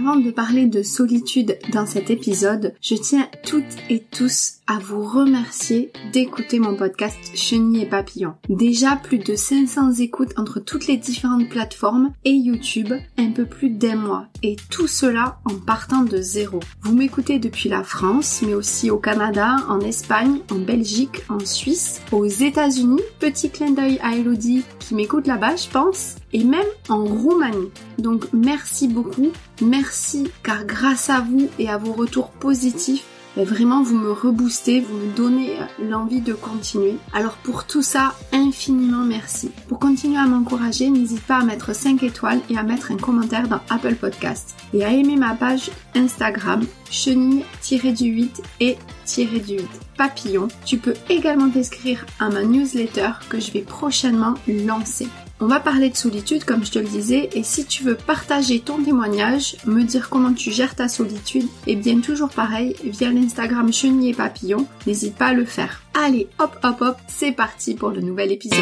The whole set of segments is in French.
Avant de parler de solitude dans cet épisode, je tiens toutes et tous à vous remercier d'écouter mon podcast Chenille et Papillon. Déjà plus de 500 écoutes entre toutes les différentes plateformes et YouTube, un peu plus d'1 mois. Et tout cela en partant de zéro. Vous m'écoutez depuis la France, mais aussi au Canada, en Espagne, en Belgique, en Suisse, aux États-Unis. Petit clin d'œil à Elodie qui m'écoute là-bas, je pense. Et même en Roumanie. Donc merci beaucoup, merci car grâce à vous et à vos retours positifs, vraiment vous me reboostez, vous me donnez l'envie de continuer. Alors pour tout ça, infiniment merci. Pour continuer à m'encourager, n'hésite pas à mettre 5 étoiles et à mettre un commentaire dans Apple Podcasts. Et à aimer ma page Instagram, chenille-8 et -8 papillon. Tu peux également t'inscrire à ma newsletter que je vais prochainement lancer. On va parler de solitude comme je te le disais et si tu veux partager ton témoignage, me dire comment tu gères ta solitude, et bien toujours pareil via l'Instagram Chenille et Papillon, n'hésite pas à le faire. Allez hop hop hop, c'est parti pour le nouvel épisode.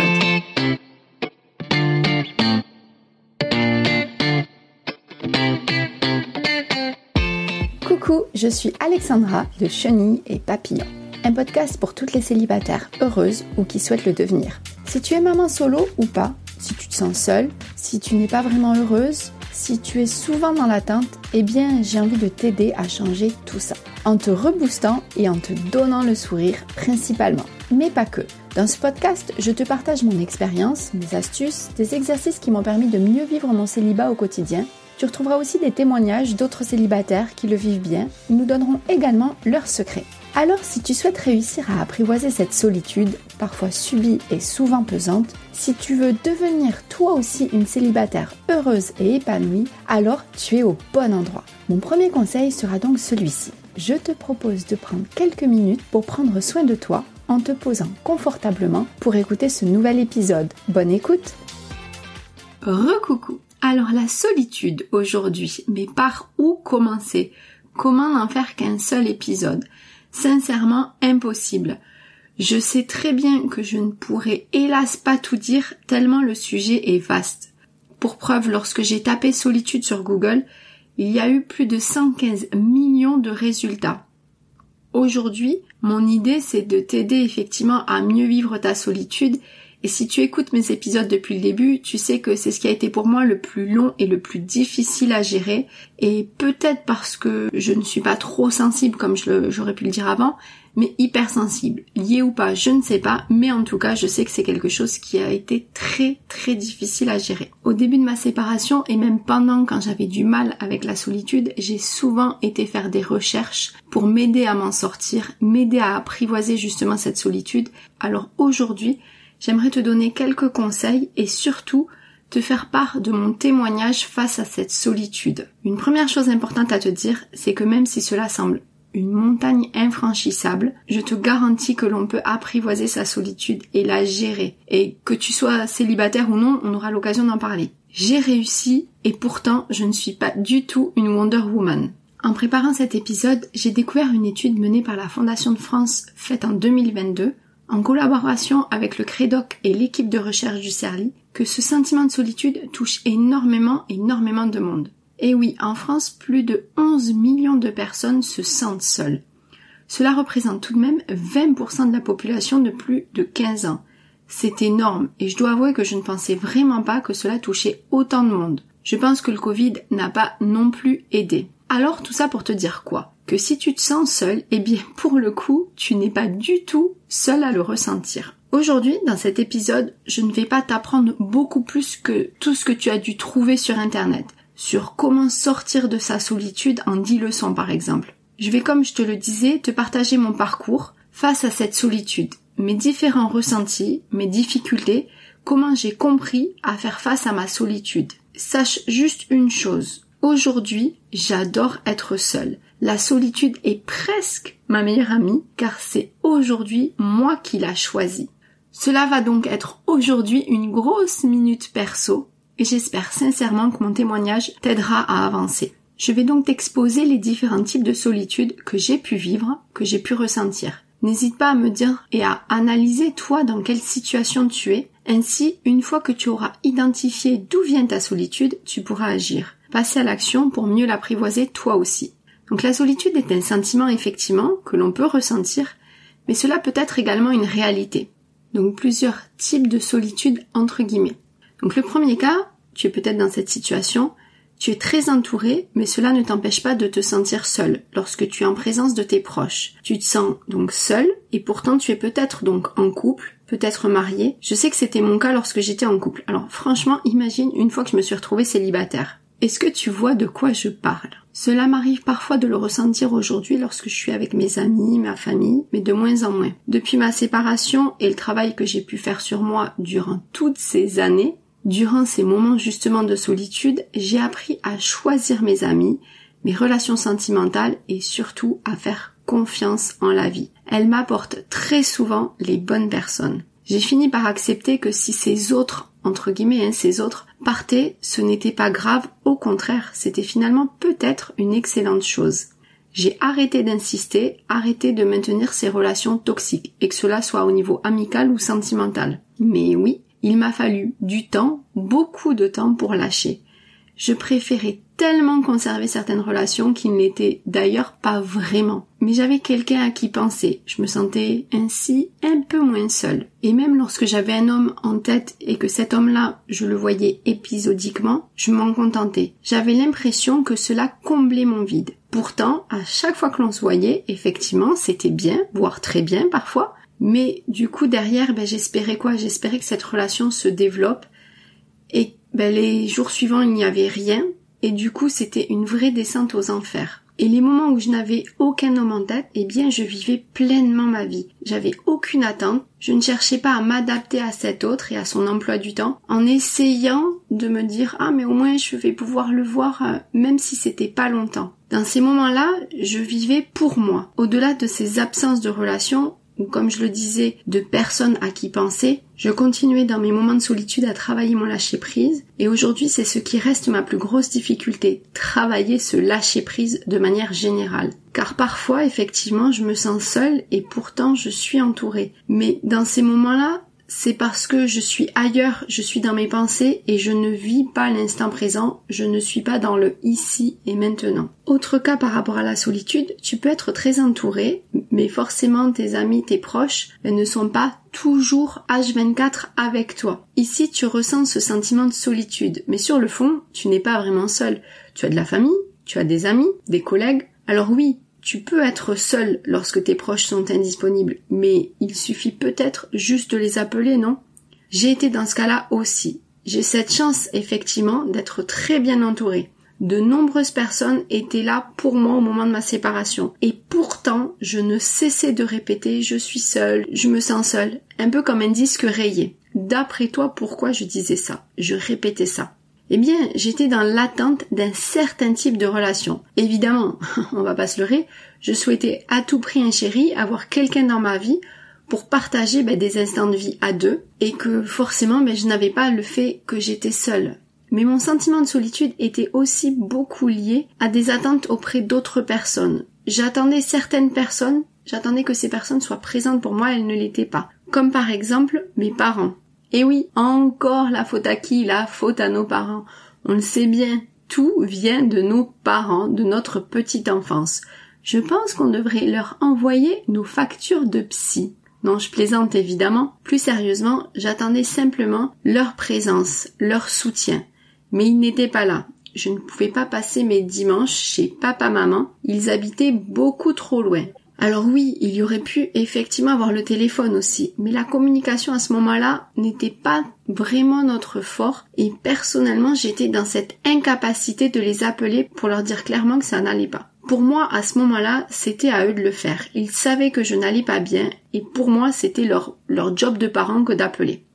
Coucou, je suis Alexandra de Chenille et Papillon, un podcast pour toutes les célibataires heureuses ou qui souhaitent le devenir. Si tu es maman solo ou pas, si tu te sens seule, si tu n'es pas vraiment heureuse, si tu es souvent dans l'attente, eh bien j'ai envie de t'aider à changer tout ça. En te reboostant et en te donnant le sourire principalement. Mais pas que. Dans ce podcast, je te partage mon expérience, mes astuces, des exercices qui m'ont permis de mieux vivre mon célibat au quotidien. Tu retrouveras aussi des témoignages d'autres célibataires qui le vivent bien. Ils nous donneront également leurs secrets. Alors si tu souhaites réussir à apprivoiser cette solitude, parfois subie et souvent pesante, si tu veux devenir toi aussi une célibataire heureuse et épanouie, alors tu es au bon endroit. Mon premier conseil sera donc celui-ci. Je te propose de prendre quelques minutes pour prendre soin de toi en te posant confortablement pour écouter ce nouvel épisode. Bonne écoute! Recoucou! Alors la solitude aujourd'hui, mais par où commencer? Comment n'en faire qu'un seul épisode? Sincèrement, impossible. Je sais très bien que je ne pourrai hélas pas tout dire tellement le sujet est vaste. Pour preuve, lorsque j'ai tapé solitude sur Google, il y a eu plus de 115 millions de résultats. Aujourd'hui, mon idée c'est de t'aider effectivement à mieux vivre ta solitude. Et si tu écoutes mes épisodes depuis le début, tu sais que c'est ce qui a été pour moi le plus long et le plus difficile à gérer. Et peut-être parce que je ne suis pas trop sensible comme j'aurais pu le dire avant, mais hypersensible. Lié ou pas, je ne sais pas, mais en tout cas, je sais que c'est quelque chose qui a été très très difficile à gérer. Au début de ma séparation et même pendant quand j'avais du mal avec la solitude, j'ai souvent été faire des recherches pour m'aider à m'en sortir, m'aider à apprivoiser justement cette solitude. Alors aujourd'hui, j'aimerais te donner quelques conseils et surtout te faire part de mon témoignage face à cette solitude. Une première chose importante à te dire, c'est que même si cela semble une montagne infranchissable, je te garantis que l'on peut apprivoiser sa solitude et la gérer. Et que tu sois célibataire ou non, on aura l'occasion d'en parler. J'ai réussi et pourtant je ne suis pas du tout une Wonder Woman. En préparant cet épisode, j'ai découvert une étude menée par la Fondation de France faite en 2022 en collaboration avec le Crédoc et l'équipe de recherche du CERLI, que ce sentiment de solitude touche énormément de monde. Et oui, en France, plus de 11 millions de personnes se sentent seules. Cela représente tout de même 20% de la population de plus de 15 ans. C'est énorme et je dois avouer que je ne pensais vraiment pas que cela touchait autant de monde. Je pense que le Covid n'a pas non plus aidé. Alors tout ça pour te dire quoi? Que si tu te sens seul, eh bien pour le coup, tu n'es pas du tout seul à le ressentir. Aujourd'hui, dans cet épisode, je ne vais pas t'apprendre beaucoup plus que tout ce que tu as dû trouver sur internet, sur comment sortir de sa solitude en 10 leçons par exemple. Je vais, comme je te le disais, te partager mon parcours face à cette solitude, mes différents ressentis, mes difficultés, comment j'ai compris à faire face à ma solitude. Sache juste une chose. Aujourd'hui, j'adore être seule. La solitude est presque ma meilleure amie car c'est aujourd'hui moi qui l'a choisie. Cela va donc être aujourd'hui une grosse minute perso et j'espère sincèrement que mon témoignage t'aidera à avancer. Je vais donc t'exposer les différents types de solitude que j'ai pu vivre, que j'ai pu ressentir. N'hésite pas à me dire et à analyser toi dans quelle situation tu es. Ainsi, une fois que tu auras identifié d'où vient ta solitude, tu pourras agir. passer à l'action pour mieux l'apprivoiser toi aussi. Donc la solitude est un sentiment effectivement que l'on peut ressentir, mais cela peut être également une réalité. Donc plusieurs types de solitude entre guillemets. Donc le premier cas, tu es peut-être dans cette situation, tu es très entouré, mais cela ne t'empêche pas de te sentir seul lorsque tu es en présence de tes proches. Tu te sens donc seul et pourtant tu es peut-être donc en couple, peut-être marié. Je sais que c'était mon cas lorsque j'étais en couple. Alors franchement, imagine une fois que je me suis retrouvée célibataire. Est-ce que tu vois de quoi je parle ? Cela m'arrive parfois de le ressentir aujourd'hui lorsque je suis avec mes amis, ma famille, mais de moins en moins. Depuis ma séparation et le travail que j'ai pu faire sur moi durant toutes ces années, durant ces moments justement de solitude, j'ai appris à choisir mes amis, mes relations sentimentales et surtout à faire confiance en la vie. Elle m'apporte très souvent les bonnes personnes. J'ai fini par accepter que si ces autres, entre guillemets, ces autres partaient, ce n'était pas grave, au contraire, c'était finalement peut-être une excellente chose. J'ai arrêté d'insister, arrêté de maintenir ces relations toxiques, et que cela soit au niveau amical ou sentimental. Mais oui, il m'a fallu du temps, beaucoup de temps pour lâcher. Je préférais tellement conserver certaines relations qui ne l'étaient d'ailleurs pas vraiment. Mais j'avais quelqu'un à qui penser. Je me sentais ainsi un peu moins seule. Et même lorsque j'avais un homme en tête et que cet homme-là, je le voyais épisodiquement, je m'en contentais. J'avais l'impression que cela comblait mon vide. Pourtant, à chaque fois que l'on se voyait, effectivement, c'était bien, voire très bien parfois. Mais du coup, derrière, j'espérais quoi ? J'espérais que cette relation se développe et les jours suivants, il n'y avait rien. Et du coup, c'était une vraie descente aux enfers. Et les moments où je n'avais aucun homme en tête, je vivais pleinement ma vie. J'avais aucune attente. Je ne cherchais pas à m'adapter à cet autre et à son emploi du temps, en essayant de me dire « Ah, mais au moins je vais pouvoir le voir, même si c'était pas longtemps. » Dans ces moments-là, je vivais pour moi. Au-delà de ces absences de relations, ou comme je le disais, de personnes à qui penser, je continuais dans mes moments de solitude à travailler mon lâcher-prise, et aujourd'hui c'est ce qui reste ma plus grosse difficulté, travailler ce lâcher-prise de manière générale. Car parfois, effectivement, je me sens seule et pourtant je suis entourée. Mais dans ces moments-là, c'est parce que je suis ailleurs, je suis dans mes pensées et je ne vis pas l'instant présent, je ne suis pas dans le ici et maintenant. Autre cas par rapport à la solitude, tu peux être très entouré, mais forcément tes amis, tes proches ne sont pas toujours H24 avec toi. Ici, tu ressens ce sentiment de solitude, mais sur le fond, tu n'es pas vraiment seul. Tu as de la famille, tu as des amis, des collègues. Alors oui, tu peux être seul lorsque tes proches sont indisponibles, mais il suffit peut-être juste de les appeler, non ? J'ai été dans ce cas-là aussi. J'ai cette chance, effectivement, d'être très bien entourée. De nombreuses personnes étaient là pour moi au moment de ma séparation. Et pourtant, je ne cessais de répéter « je suis seule, je me sens seule », un peu comme un disque rayé. D'après toi, pourquoi je disais ça ? Je répétais ça. J'étais dans l'attente d'un certain type de relation. Évidemment, on va pas se leurrer, je souhaitais à tout prix un chéri, avoir quelqu'un dans ma vie pour partager des instants de vie à deux et que forcément je n'avais pas le fait que j'étais seule. Mais mon sentiment de solitude était aussi beaucoup lié à des attentes auprès d'autres personnes. J'attendais certaines personnes, j'attendais que ces personnes soient présentes pour moi, elles ne l'étaient pas. Comme par exemple mes parents. Et oui, encore la faute à qui ? La faute à nos parents. On le sait bien, tout vient de nos parents, de notre petite enfance. Je pense qu'on devrait leur envoyer nos factures de psy. Non, je plaisante évidemment. Plus sérieusement, j'attendais simplement leur présence, leur soutien. Mais ils n'étaient pas là. Je ne pouvais pas passer mes dimanches chez papa-maman. Ils habitaient beaucoup trop loin. Alors oui, il y aurait pu effectivement avoir le téléphone aussi, mais la communication à ce moment-là n'était pas vraiment notre fort et personnellement j'étais dans cette incapacité de les appeler pour leur dire clairement que ça n'allait pas. Pour moi, à ce moment-là, c'était à eux de le faire. Ils savaient que je n'allais pas bien et pour moi, c'était leur job de parent que d'appeler.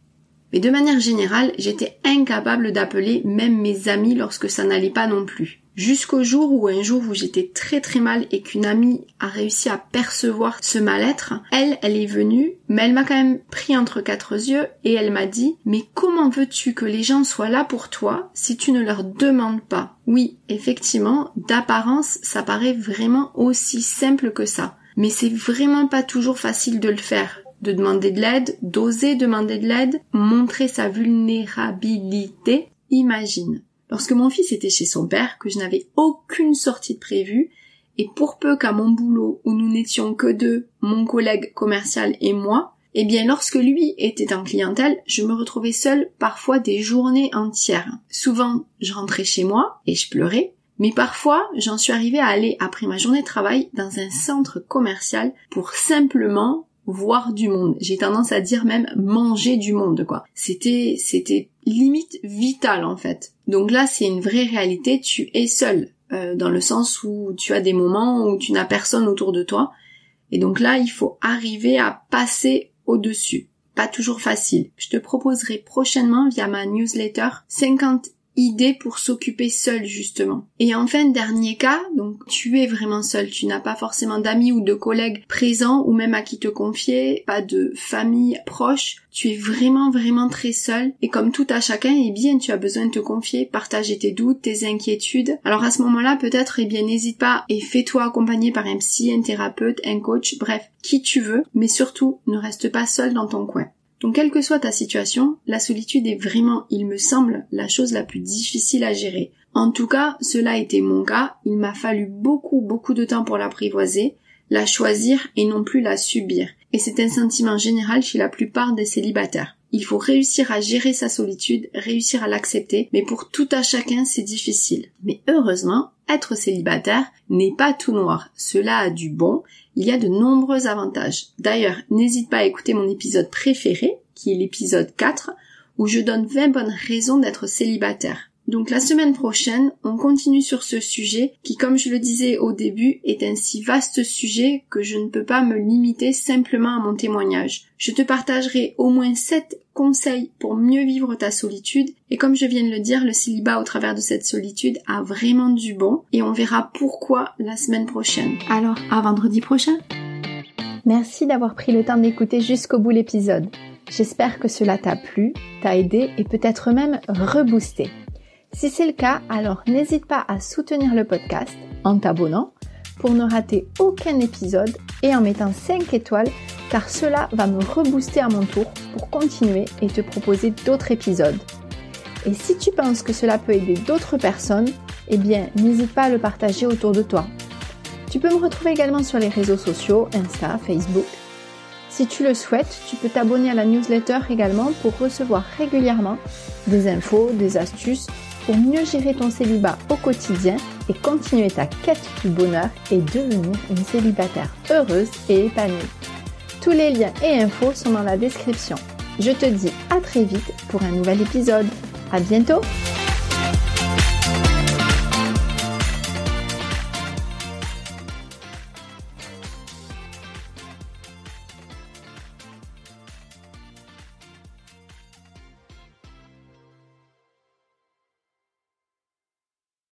Mais de manière générale, j'étais incapable d'appeler même mes amis lorsque ça n'allait pas non plus. Jusqu'au jour où j'étais très très mal et qu'une amie a réussi à percevoir ce mal-être, elle est venue, mais elle m'a quand même pris entre quatre yeux et elle m'a dit « Mais comment veux-tu que les gens soient là pour toi si tu ne leur demandes pas ?» Oui, effectivement, d'apparence, ça paraît vraiment aussi simple que ça. Mais c'est vraiment pas toujours facile de le faire. De demander de l'aide, d'oser demander de l'aide, montrer sa vulnérabilité. Imagine. Lorsque mon fils était chez son père, que je n'avais aucune sortie de prévue, et pour peu qu'à mon boulot où nous n'étions que deux, mon collègue commercial et moi, eh bien lorsque lui était en clientèle, je me retrouvais seule parfois des journées entières. Souvent, je rentrais chez moi et je pleurais, mais parfois, j'en suis arrivée à aller après ma journée de travail dans un centre commercial pour simplement voir du monde. J'ai tendance à dire même manger du monde, quoi. C'était limite vital en fait. Donc là, c'est une vraie réalité, tu es seule, dans le sens où tu as des moments où tu n'as personne autour de toi. Et donc là, il faut arriver à passer au-dessus. Pas toujours facile. Je te proposerai prochainement via ma newsletter 50 idée pour s'occuper seul justement. Et enfin, dernier cas, donc tu es vraiment seul, tu n'as pas forcément d'amis ou de collègues présents ou même à qui te confier, pas de famille proche, tu es vraiment très seul et comme tout à chacun, eh bien tu as besoin de te confier, partager tes doutes, tes inquiétudes. Alors à ce moment-là, peut-être, eh bien n'hésite pas et fais-toi accompagner par un psy, un thérapeute, un coach, bref, qui tu veux, mais surtout ne reste pas seul dans ton coin. Donc quelle que soit ta situation, la solitude est vraiment, il me semble, la chose la plus difficile à gérer. En tout cas, cela a été mon cas, il m'a fallu beaucoup de temps pour l'apprivoiser, la choisir et non plus la subir. Et c'est un sentiment général chez la plupart des célibataires. Il faut réussir à gérer sa solitude, réussir à l'accepter, mais pour tout à chacun, c'est difficile. Mais heureusement, être célibataire n'est pas tout noir. Cela a du bon, il y a de nombreux avantages. D'ailleurs, n'hésite pas à écouter mon épisode préféré, qui est l'épisode 4, où je donne 20 bonnes raisons d'être célibataire. Donc la semaine prochaine, on continue sur ce sujet qui, comme je le disais au début, est un si vaste sujet que je ne peux pas me limiter simplement à mon témoignage. Je te partagerai au moins 7 conseils pour mieux vivre ta solitude et comme je viens de le dire, le célibat au travers de cette solitude a vraiment du bon et on verra pourquoi la semaine prochaine. Alors, à vendredi prochain. Merci d'avoir pris le temps d'écouter jusqu'au bout l'épisode. J'espère que cela t'a plu, t'a aidé et peut-être même reboosté. Si c'est le cas, alors n'hésite pas à soutenir le podcast en t'abonnant pour ne rater aucun épisode et en mettant 5 étoiles car cela va me rebooster à mon tour pour continuer et te proposer d'autres épisodes. Et si tu penses que cela peut aider d'autres personnes, eh bien n'hésite pas à le partager autour de toi. Tu peux me retrouver également sur les réseaux sociaux, Insta, Facebook. Si tu le souhaites, tu peux t'abonner à la newsletter également pour recevoir régulièrement des infos, des astuces pour mieux gérer ton célibat au quotidien et continuer ta quête du bonheur et devenir une célibataire heureuse et épanouie. Tous les liens et infos sont dans la description. Je te dis à très vite pour un nouvel épisode. À bientôt!